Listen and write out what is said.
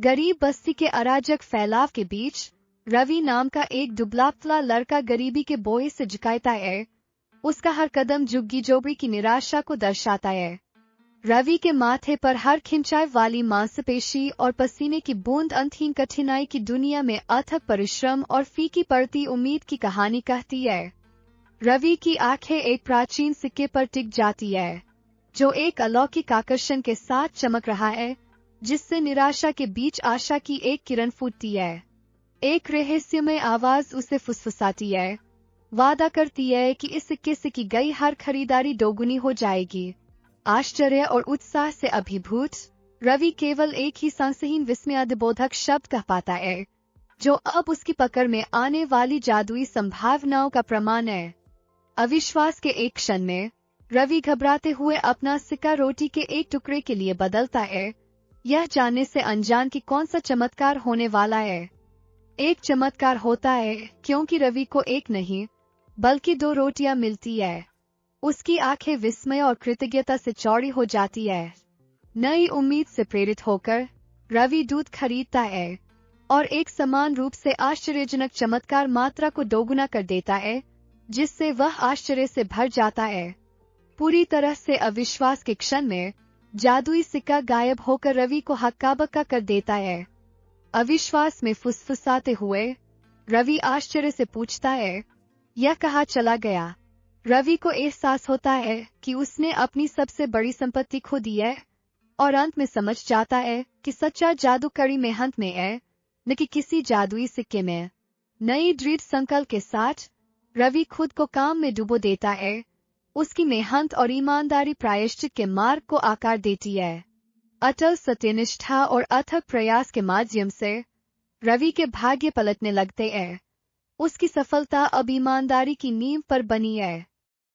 गरीब बस्ती के अराजक फैलाव के बीच रवि नाम का एक दुबला-पतला लड़का गरीबी के बोझ से जकड़ता है। उसका हर कदम झुग्गी झोपड़ी की निराशा को दर्शाता है। रवि के माथे पर हर खिंचाई वाली मांसपेशी और पसीने की बूंद अंतहीन कठिनाई की दुनिया में अथक परिश्रम और फीकी पड़ती उम्मीद की कहानी कहती है। रवि की आंखें एक प्राचीन सिक्के पर टिक जाती है, जो एक अलौकिक आकर्षण के साथ चमक रहा है, जिससे निराशा के बीच आशा की एक किरण फूटती है। एक रहस्यमय आवाज उसे फुसफुसाती है, वादा करती है कि इस सिक्के से की गई हर खरीदारी दोगुनी हो जाएगी। आश्चर्य और उत्साह से अभिभूत रवि केवल एक ही सांसहीन विस्मयादिबोधक शब्द कह पाता है, जो अब उसकी पकड़ में आने वाली जादुई संभावनाओं का प्रमाण है। अविश्वास के एक क्षण में रवि घबराते हुए अपना सिक्का रोटी के एक टुकड़े के लिए बदलता है, यह जानने से अनजान कि कौन सा चमत्कार होने वाला है। एक चमत्कार होता है क्योंकि रवि को एक नहीं बल्कि 2 रोटियां मिलती है। उसकी आंखें विस्मय और कृतज्ञता से चौड़ी हो जाती है। नई उम्मीद से प्रेरित होकर रवि दूध खरीदता है और एक समान रूप से आश्चर्यजनक चमत्कार मात्रा को दोगुना कर देता है, जिससे वह आश्चर्य से भर जाता है। पूरी तरह से अविश्वास के क्षण में जादुई सिक्का गायब होकर रवि को हक्का-बक्का कर देता है। अविश्वास में फुसफुसाते हुए रवि आश्चर्य से पूछता है, यह कहाँ चला गया? रवि को एहसास होता है कि उसने अपनी सबसे बड़ी संपत्ति खो दी है और अंत में समझ जाता है कि सच्चा जादू कड़ी मेहनत में है, न कि किसी जादुई सिक्के में। नई दृढ़ संकल्प के साथ रवि खुद को काम में डुबो देता है। उसकी मेहनत और ईमानदारी प्रायश्चित के मार्ग को आकार देती है। अटल सत्यनिष्ठा और अथक प्रयास के माध्यम से रवि के भाग्य पलटने लगते हैं। उसकी सफलता अब ईमानदारी की नींव पर बनी है।